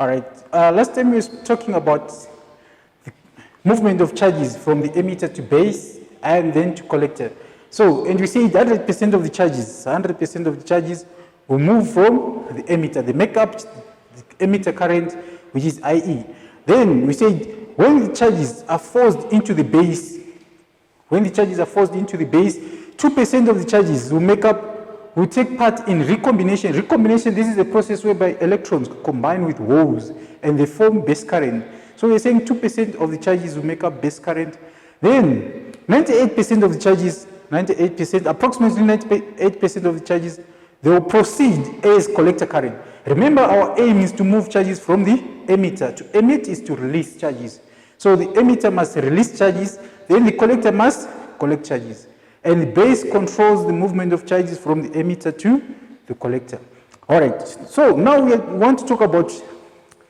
All right. Last time we were talking about the movement of charges from the emitter to base and then to collector. So, and we say 100% of the charges, 100% of the charges will move from the emitter. They make up the emitter current, which is IE. Then we said when the charges are forced into the base, 2% of the charges will take part in recombination. Recombination, this is a process whereby electrons combine with holes and they form base current. So we're saying 2% of the charges will make up base current. Then 98% of the charges, approximately 98% of the charges, they will proceed as collector current. Remember, our aim is to move charges from the emitter. To emit is to release charges. So the emitter must release charges, then the collector must collect charges. And the base controls the movement of charges from the emitter to the collector. All right, so now we want to talk about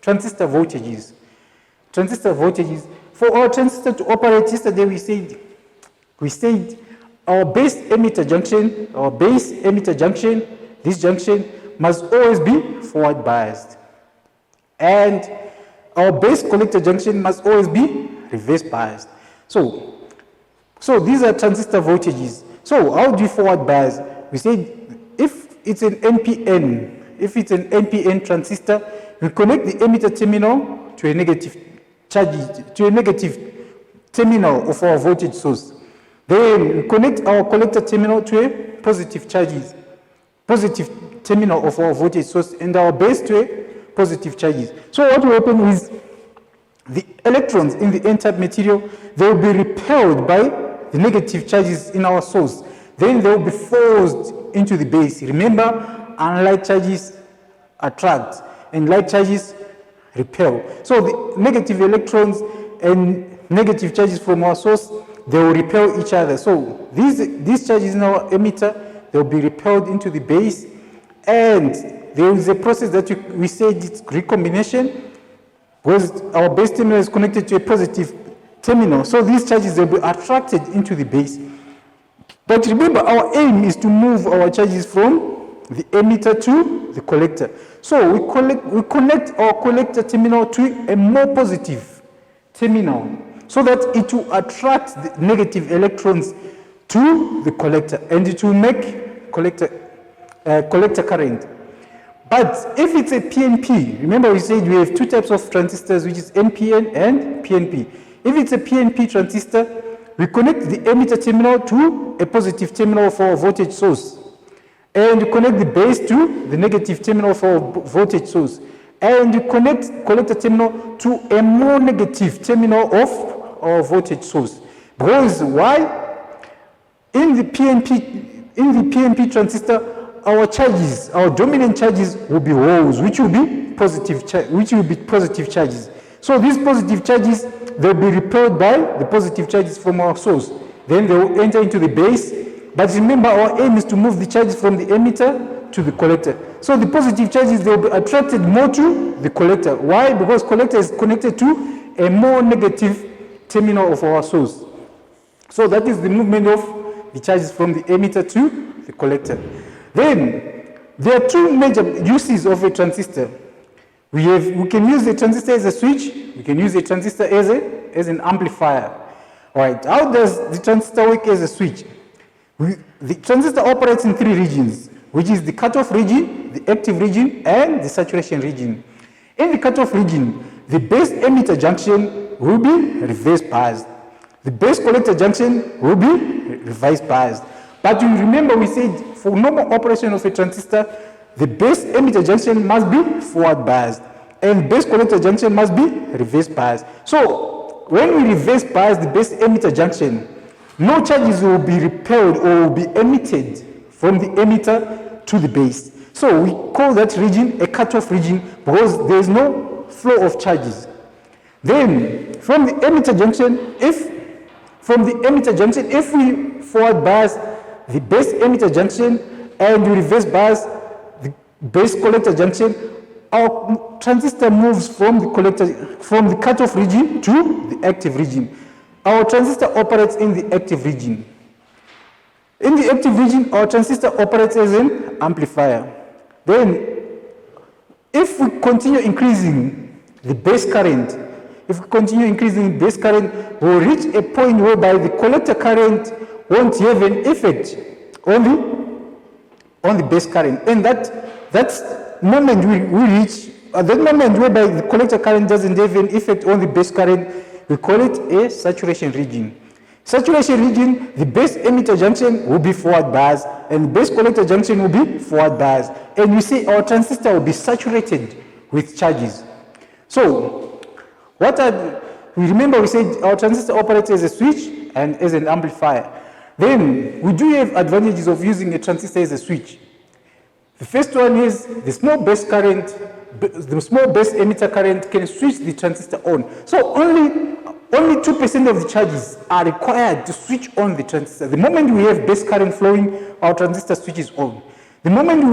transistor voltages. Transistor voltages. For our transistor to operate, yesterday we said our base emitter junction, this junction must always be forward biased. And our base collector junction must always be reverse biased. So these are transistor voltages. So how do you forward bias? We said if it's an NPN transistor, we connect the emitter terminal to a negative terminal of our voltage source. Then we connect our collector terminal to a positive terminal of our voltage source and our base to a positive charges. So what will happen is the electrons in the n-type material, they will be repelled by the negative charges in our source. Then they will be forced into the base. Remember, unlike charges attract and like charges repel. So the negative electrons and negative charges from our source, they will repel each other. So these charges in our emitter, they will be repelled into the base, and there is a process that we said it's recombination, because our base terminal is connected to a positive terminal. So these charges will be attracted into the base. But remember, our aim is to move our charges from the emitter to the collector. So we connect our collector terminal to a more positive terminal so that it will attract the negative electrons to the collector and it will make collector current. But if it's a PNP, remember we said we have two types of transistors, which is NPN and PNP. If it's a PNP transistor, we connect the emitter terminal to a positive terminal for our voltage source. And we connect the base to the negative terminal for our voltage source. And we connect collector terminal to a more negative terminal of our voltage source. Because why? In the PNP transistor, our charges, our dominant charges will be holes, which will be positive charges. So these positive charges, they'll be repelled by the positive charges from our source. Then they will enter into the base. But remember, our aim is to move the charges from the emitter to the collector. So the positive charges, they'll be attracted more to the collector. Why? Because collector is connected to a more negative terminal of our source. So that is the movement of the charges from the emitter to the collector. Then there are two major uses of a transistor. We can use the transistor as a switch. We can use the transistor as an amplifier. All right. How does the transistor work as a switch? The transistor operates in three regions, which is the cutoff region, the active region, and the saturation region. In the cutoff region, the base emitter junction will be reverse biased. The base collector junction will be reverse biased. But you remember we said for normal operation of a transistor, the base emitter junction must be forward biased and base collector junction must be reverse biased. So when we reverse bias the base emitter junction, no charges will be repelled or will be emitted from the emitter to the base. So we call that region a cutoff region because there is no flow of charges. Then from the emitter junction, if we forward bias the base emitter junction and we reverse bias the base collector junction, our transistor moves from the cutoff region to the active region. Our transistor operates in the active region. In the active region, our transistor operates as an amplifier. Then If we continue increasing the base current, we'll reach a point whereby the collector current won't have an effect on the base current. And that's moment we reach, at that moment whereby the collector current doesn't have an effect on the base current, we call it a saturation region. Saturation region, the base emitter junction will be forward biased and the base collector junction will be forward biased. And we say our transistor will be saturated with charges. So, we remember we said our transistor operates as a switch and as an amplifier. Then, we do have advantages of using a transistor as a switch. The first one is the small base emitter current can switch the transistor on. So only 2% of the charges are required to switch on the transistor. The moment we have base current flowing, our transistor switches on. The moment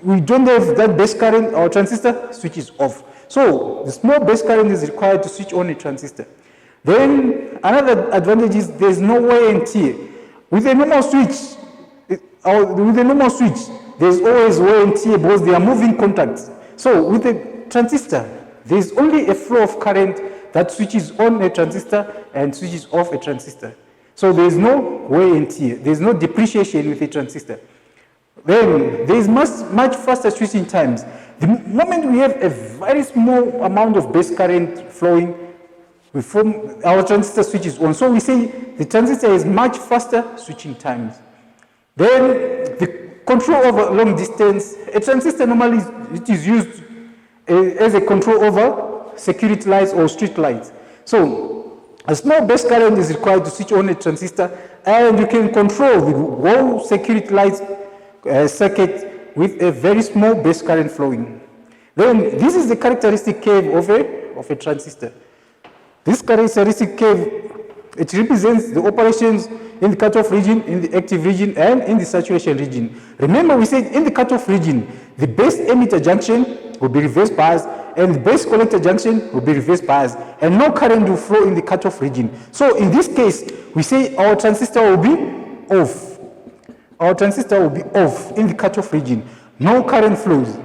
we don't have that base current, our transistor switches off. So the small base current is required to switch on a transistor. Then another advantage is there's no wear and tear. With a normal switch, there's always wear and tear because they are moving contacts. So with a transistor, there's only a flow of current that switches on a transistor and switches off a transistor. So there's no wear and tear. There's no depreciation with a transistor. Then there's much faster switching times. The moment we have a very small amount of base current flowing, our transistor switches on. So we say the transistor has much faster switching times. Then the control over long distance. A transistor normally it is used as a control over security lights or street lights. So a small base current is required to switch on a transistor, and you can control the whole security lights circuit with a very small base current flowing. Then this is the characteristic curve of a transistor. This characteristic curve, it represents the operations in the cutoff region, in the active region, and in the saturation region. Remember we said in the cutoff region, the base emitter junction will be reverse biased and the base collector junction will be reverse biased and no current will flow in the cutoff region. So in this case, we say our transistor will be off. Our transistor will be off in the cutoff region. No current flows.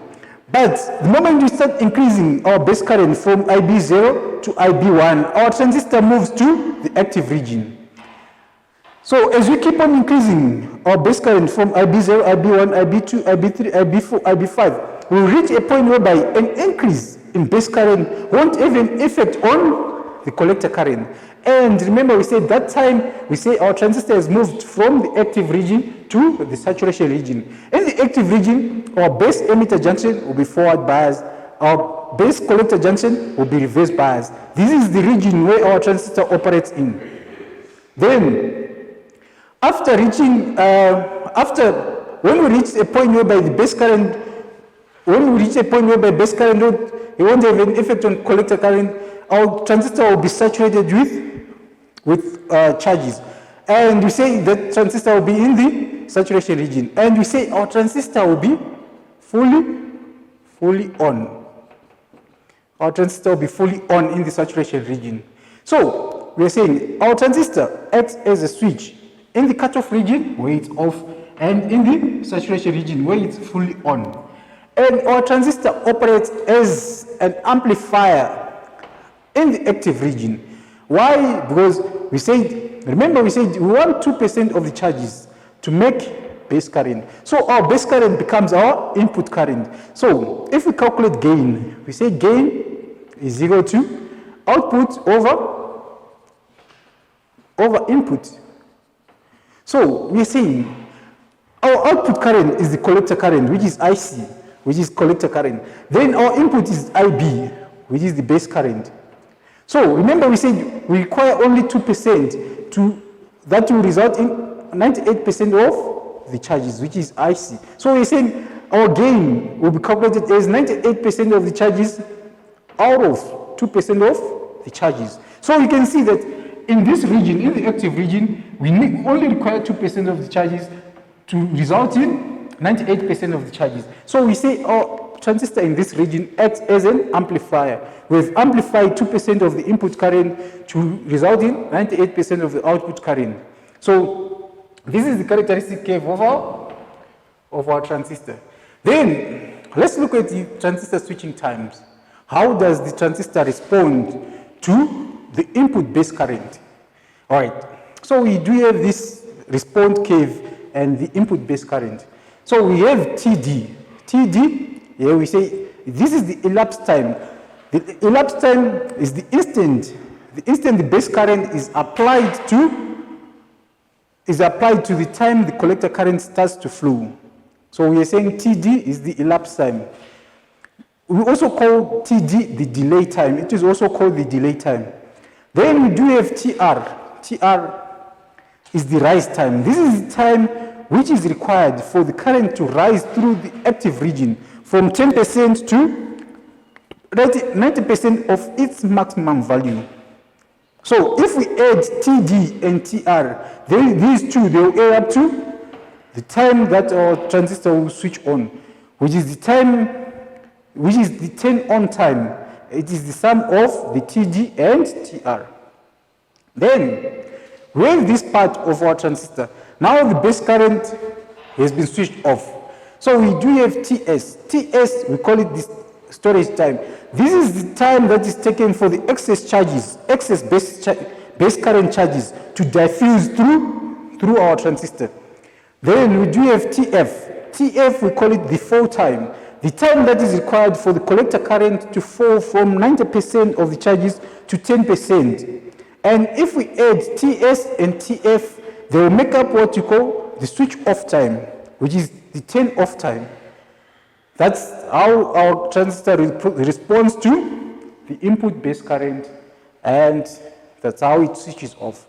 But the moment we start increasing our base current from IB0 to IB1, our transistor moves to the active region. So as we keep on increasing our base current from IB0, IB1, IB2, IB3, IB4, IB5, we'll reach a point whereby an increase in base current won't have an effect on the collector current. And remember we said that time, we say our transistor has moved from the active region to the saturation region. In the active region, our base emitter junction will be forward biased, our base collector junction will be reverse biased. This is the region where our transistor operates in. Then, when we reach a point whereby base current it won't have an effect on collector current, our transistor will be saturated with charges. And we say that transistor will be in the saturation region. And we say our transistor will be fully on. Our transistor will be fully on in the saturation region. So we are saying our transistor acts as a switch in the cutoff region where it's off and in the saturation region where it's fully on. And our transistor operates as an amplifier in the active region. Why? Because remember we said we want 2% of the charges to make base current. So our base current becomes our input current. So if we calculate gain, we say gain is equal to output over input. So we are saying our output current is the collector current, which is IC, which is collector current. Then our input is IB, which is the base current. So remember we said we require only 2% that will result in 98% of the charges, which is IC. So we're saying our gain will be calculated as 98% of the charges out of 2% of the charges. So you can see that in this region, in the active region, we only require 2% of the charges to result in 98% of the charges. So we say our transistor in this region acts as an amplifier. We've amplified 2% of the input current to result in 98% of the output current. So this is the characteristic curve of our transistor. Then, let's look at the transistor switching times. How does the transistor respond to the input base current? All right, so we do have this response curve and the input base current. So we have TD. TD, here we say this is the elapsed time. The elapsed time is the instant the base current is applied to the time the collector current starts to flow. So we are saying TD is the elapsed time. We also call TD the delay time. It is also called the delay time. Then we do have TR. TR is the rise time. This is the time which is required for the current to rise through the active region from 10% to 90% of its maximum value. So if we add TD and TR, then these two, they will add up to the time that our transistor will switch on, which is the turn on time. It is the sum of the TD and TR. Then we have this part of our transistor. Now the base current has been switched off. So we do have TS. TS, we call it the storage time. This is the time that is taken for the excess charges, excess base current charges to diffuse through our transistor. Then we do have TF. TF, we call it the fall time. The time that is required for the collector current to fall from 90% of the charges to 10%. And if we add TS and TF, they will make up what you call the switch off time, which is the turn off time. That's how our transistor responds to the input base current, and that's how it switches off.